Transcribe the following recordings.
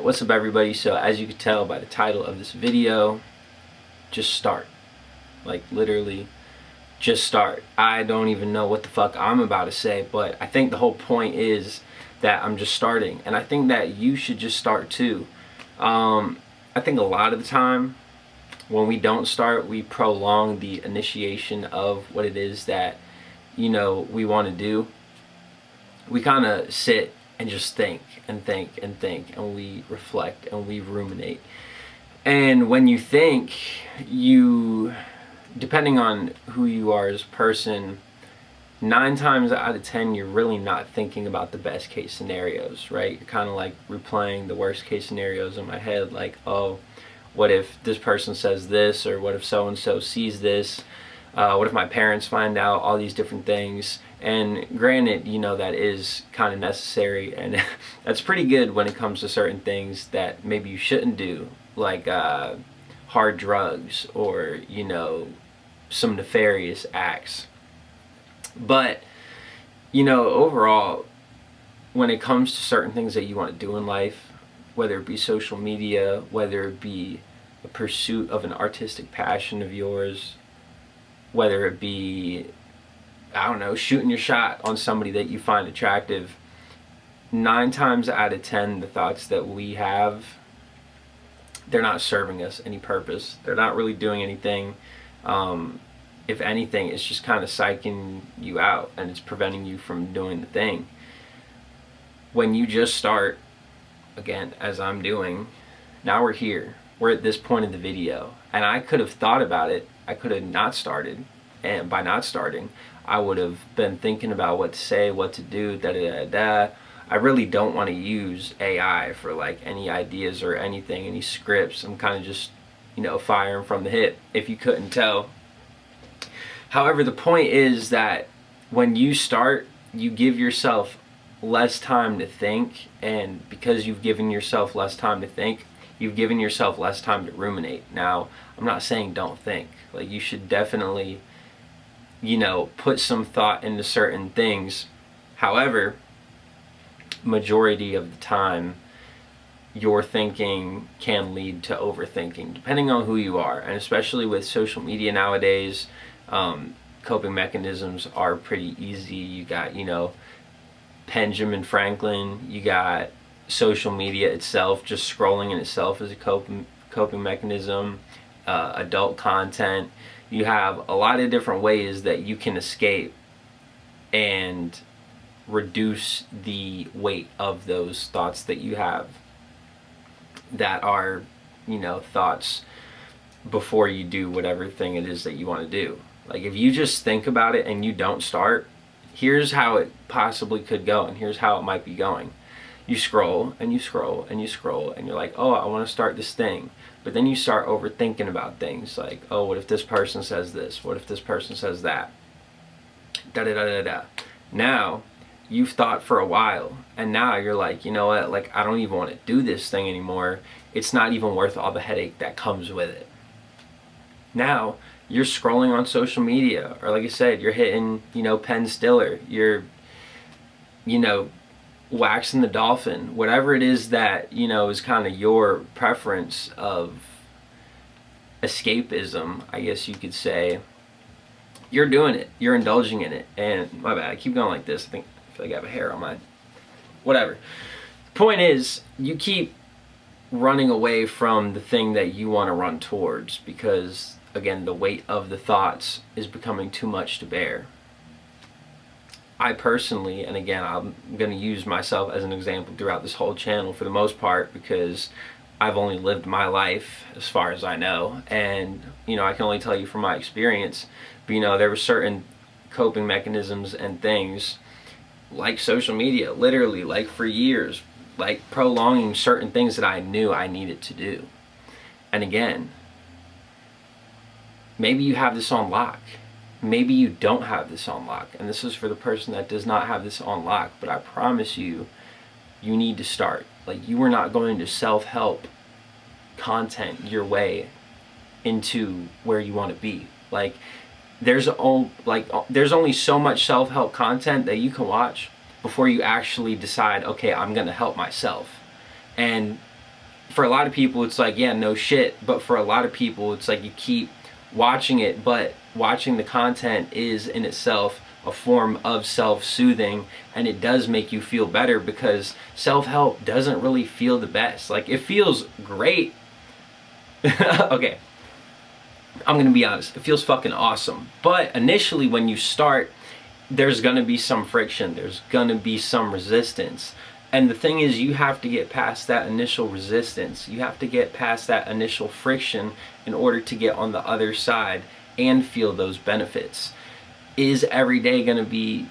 what's up everybody? So as you can tell by the title of this video, just start. Like literally, just start. I don't even know what the fuck I'm about to say, but I think the whole point is that I'm just starting. And I think that you should just start too. I think a lot of the time when we don't start, we prolong the initiation of what it is that, we want to do. We kind of sit and just think and think and think, and we reflect and we ruminate. And when you think, depending on who you are as a person, 9 times out of 10 you're really not thinking about the best case scenarios, right? You're kind of like replaying the worst case scenarios in my head, like, oh, what if this person says this, or what if so and so sees this, what if my parents find out, all these different things. And granted, that is kind of necessary, and that's pretty good when it comes to certain things that maybe you shouldn't do, like hard drugs or some nefarious acts. But overall, when it comes to certain things that you want to do in life, whether it be social media, whether it be a pursuit of an artistic passion of yours, whether it be, I don't know, shooting your shot on somebody that you find attractive, 9 times out of 10 the thoughts that we have, they're not serving us any purpose. They're not really doing anything. If anything, it's just kind of psyching you out, and it's preventing you from doing the thing. When you just start, again, as I'm doing, now we're here. We're at this point in the video, and I could have thought about it. I could have not started, and by not starting, I would have been thinking about what to say, what to do, da-da-da-da. I really don't want to use AI for like any ideas or anything, any scripts. I'm kind of just, firing from the hip, if you couldn't tell. However, the point is that when you start, you give yourself less time to think, and because you've given yourself less time to think, you've given yourself less time to ruminate. Now, I'm not saying don't think. Like, you should definitely, put some thought into certain things. However, majority of the time, your thinking can lead to overthinking, depending on who you are. And especially with social media nowadays, coping mechanisms are pretty easy. You got, Benjamin Franklin, you got social media itself, just scrolling in itself is a coping mechanism, adult content. You have a lot of different ways that you can escape and reduce the weight of those thoughts that you have that are, thoughts before you do whatever thing it is that you want to do. Like, if you just think about it and you don't start, here's how it possibly could go, and here's how it might be going. You scroll and you scroll and you scroll, and you're like, oh, I want to start this thing. But then you start overthinking about things like, oh, what if this person says this? What if this person says that? Da da da da da. Now, you've thought for a while, and now you're like, you know what? Like, I don't even want to do this thing anymore. It's not even worth all the headache that comes with it. Now, you're scrolling on social media, or like I said, you're hitting, Penn Stiller. You're, waxing the dolphin, whatever it is that is kind of your preference of escapism, I guess you could say. You're doing it, you're indulging in it. And my bad, I keep going like this. I feel like I have a hair on my whatever. Point is, you keep running away from the thing that you want to run towards, because again, the weight of the thoughts is becoming too much to bear. I personally, and again, I'm going to use myself as an example throughout this whole channel for the most part, because I've only lived my life as far as I know, and I can only tell you from my experience. But there were certain coping mechanisms and things like social media, literally, like for years, like prolonging certain things that I knew I needed to do. And again, maybe you have this on lock. Maybe you don't have this on lock, and this is for the person that does not have this on lock. But I promise you, you need to start. Like, you are not going to self-help content your way into where you want to be. Like, there's only so much self-help content that you can watch before you actually decide, okay, I'm going to help myself. And for a lot of people it's like, yeah, no shit, but for a lot of people it's like you keep watching it, but watching the content is in itself a form of self-soothing, and it does make you feel better, because self-help doesn't really feel the best. Like, it feels great. Okay, I'm gonna be honest, it feels fucking awesome, but initially when you start, there's gonna be some friction, there's gonna be some resistance. And the thing is, you have to get past that initial resistance. You have to get past that initial friction in order to get on the other side and feel those benefits. Is every day going to be,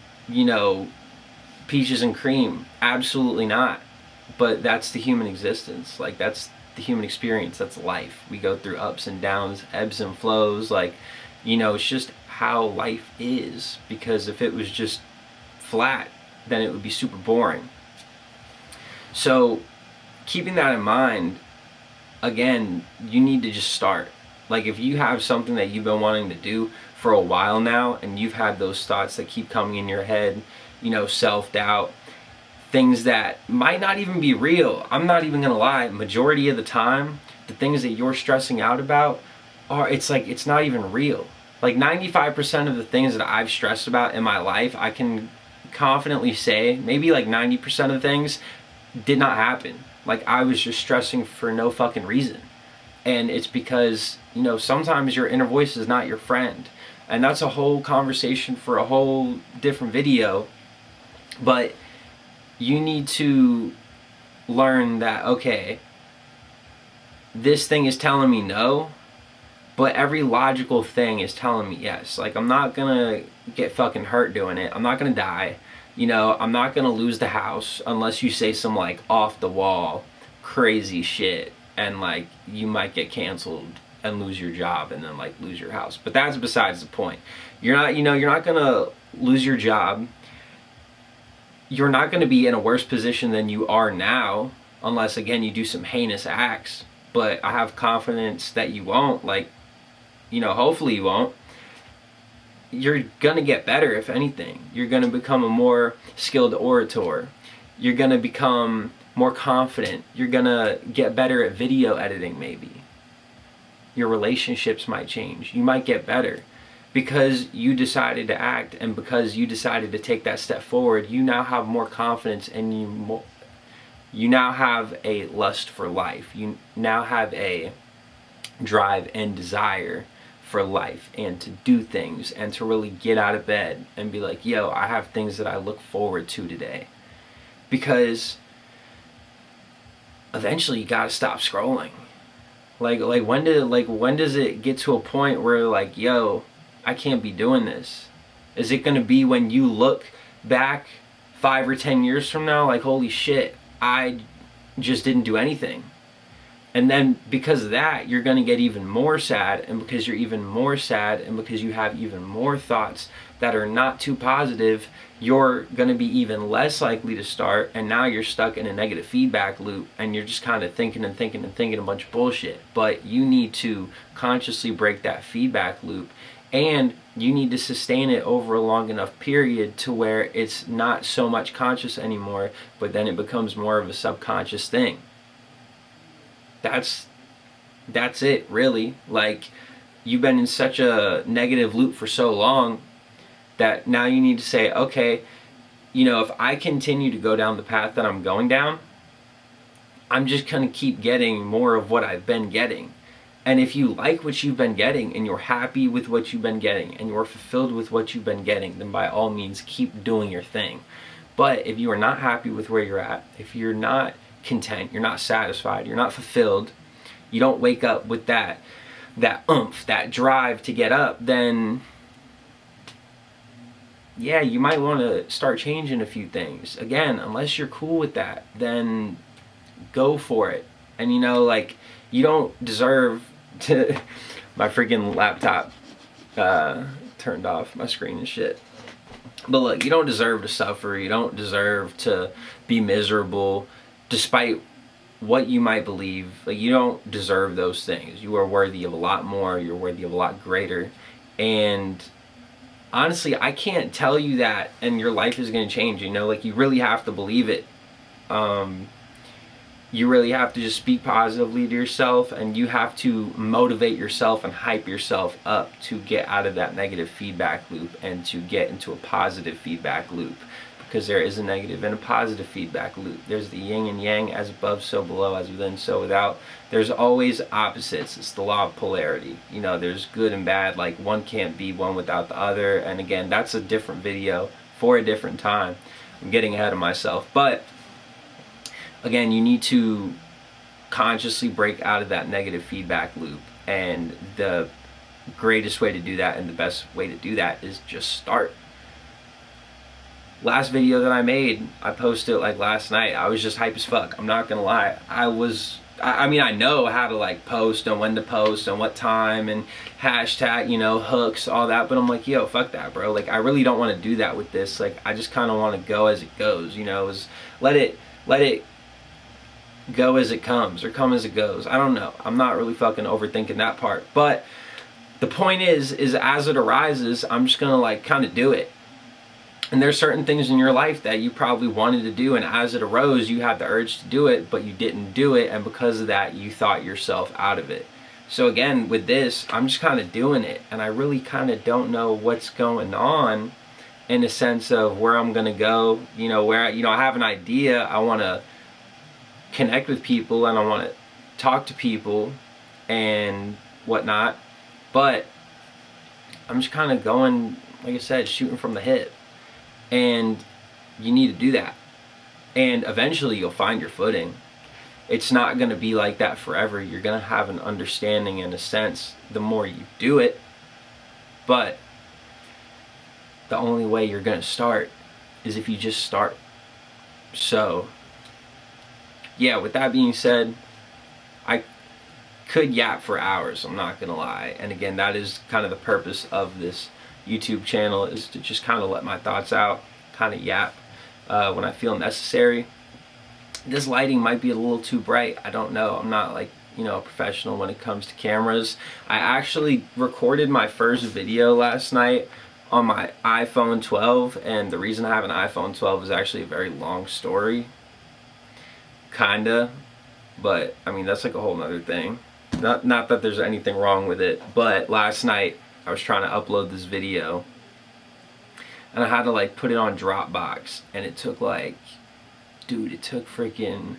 peaches and cream? Absolutely not. But that's the human existence. Like, that's the human experience. That's life. We go through ups and downs, ebbs and flows. Like, it's just how life is. Because if it was just flat, then it would be super boring. So, keeping that in mind, again, you need to just start. Like, if you have something that you've been wanting to do for a while now, and you've had those thoughts that keep coming in your head, self-doubt, things that might not even be real. I'm not even gonna lie, majority of the time, the things that you're stressing out about it's not even real. Like, 95% of the things that I've stressed about in my life, I can confidently say, maybe like 90% of things did not happen. Like, I was just stressing for no fucking reason. And it's because, sometimes your inner voice is not your friend. And that's a whole conversation for a whole different video. But you need to learn that, okay, this thing is telling me no, but every logical thing is telling me yes. Like, I'm not gonna get fucking hurt doing it. I'm not gonna die. I'm not gonna lose the house unless you say some like off the wall crazy shit, and like you might get canceled and lose your job and then like lose your house. But that's besides the point. You're not gonna lose your job. You're not gonna be in a worse position than you are now, unless again you do some heinous acts. But I have confidence that you won't. Like, hopefully you won't. You're gonna get better, if anything. You're gonna become a more skilled orator. You're gonna become more confident. You're gonna get better at video editing, maybe. Your relationships might change. You might get better. Because you decided to act, and because you decided to take that step forward, you now have more confidence, and you now have a lust for life. You now have a drive and desire for life, and to do things, and to really get out of bed and be like, yo, I have things that I look forward to today. Because eventually you gotta stop scrolling. Like when does it get to a point where like, yo, I can't be doing this? Is it gonna be when you look back 5 or 10 years from now like, holy shit, I just didn't do anything? And then because of that, you're going to get even more sad, and because you're even more sad, and because you have even more thoughts that are not too positive, you're going to be even less likely to start, and now you're stuck in a negative feedback loop, and you're just kind of thinking and thinking and thinking a bunch of bullshit. But you need to consciously break that feedback loop, and you need to sustain it over a long enough period to where it's not so much conscious anymore, but then it becomes more of a subconscious thing. That's it, really. Like, you've been in such a negative loop for so long that now you need to say, okay, if I continue to go down the path that I'm going down, I'm just gonna keep getting more of what I've been getting. And if you like what you've been getting, and you're happy with what you've been getting, and you're fulfilled with what you've been getting, then by all means keep doing your thing. But if you are not happy with where you're at, if you're not content, you're not satisfied, you're not fulfilled, you don't wake up with that oomph, that drive to get up, then yeah, you might want to start changing a few things. Again, unless you're cool with that, then go for it. And you don't deserve to my freaking laptop turned off, my screen and shit. But look, you don't deserve to suffer, you don't deserve to be miserable, despite what you might believe. Like, you don't deserve those things. You are worthy of a lot more, you're worthy of a lot greater. And honestly, I can't tell you that and your life is going to change, like, you really have to believe it. you really have to just speak positively to yourself, and you have to motivate yourself and hype yourself up to get out of that negative feedback loop and to get into a positive feedback loop, because there is a negative and a positive feedback loop. There's the yin and yang, as above so below, as within so without. There's always opposites. It's the law of polarity. You know, there's good and bad. Like, one can't be one without the other. And again, that's a different video for a different time. I'm getting ahead of myself, but again, you need to consciously break out of that negative feedback loop, and the greatest way to do that and the best way to do that is just start. Last video that I made, I posted like last night. I was just hype as fuck. I'm not gonna lie. I mean, I know how to like post and when to post and what time and hashtag, you know, hooks, all that, but I'm like, yo, fuck that, bro. Like, I really don't want to do that with this. Like, I just kind of want to go as it goes, you know, let it go as it comes, or come as it goes. I don't know. I'm not really fucking overthinking that part. But the point is as it arises, I'm just gonna like kind of do it. And there's certain things in your life that you probably wanted to do, and as it arose, you had the urge to do it, but you didn't do it, and because of that, you thought yourself out of it. So again, with this, I'm just kind of doing it, and I really kind of don't know what's going on in a sense of where I'm gonna go. You know, where, you know, I have an idea. I want to connect with people and I want to talk to people and whatnot, but I'm just kind of going, like I said, shooting from the hip. And you need to do that, and eventually you'll find your footing. It's not going to be like that forever. You're going to have an understanding and a sense the more you do it, but the only way you're going to start is if you just start. So yeah, with that being said, I could yap for hours, I'm not gonna lie. And again, that is kind of the purpose of this YouTube channel, is to just kind of let my thoughts out, kind of yap when I feel necessary. This lighting might be a little too bright, I don't know. I'm not like, you know, a professional when it comes to cameras. I actually recorded my first video last night on my iPhone 12, and the reason I have an iPhone 12 is actually a very long story. Kinda, but I mean, that's like a whole nother thing. Not that there's anything wrong with it, but last night I was trying to upload this video and I had to like put it on Dropbox, and it took like, dude, it took freaking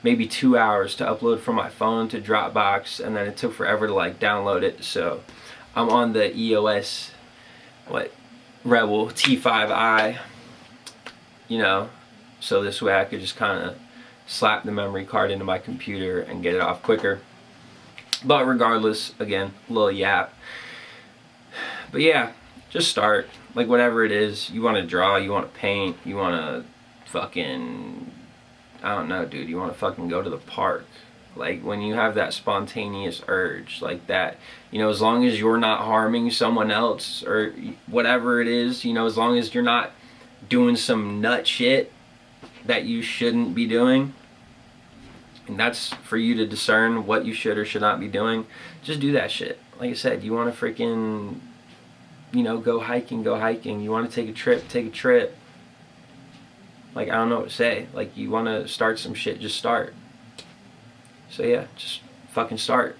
maybe 2 hours to upload from my phone to Dropbox, and then it took forever to like download it. So I'm on the EOS Rebel T5i, you know, so this way I could just kind of slap the memory card into my computer and get it off quicker. But regardless, again, a little yap. But yeah, just start. Like, whatever it is, you want to draw, you want to paint, you want to fucking, I don't know, dude, you want to fucking go to the park. Like, when you have that spontaneous urge like that, you know, as long as you're not harming someone else or whatever it is, you know, as long as you're not doing some nut shit that you shouldn't be doing, and that's for you to discern what you should or should not be doing, just do that shit. Like I said, you want to freaking, you know, go hiking, you want to take a trip. Like, I don't know what to say. Like, you want to start some shit, just start. So yeah, just fucking start.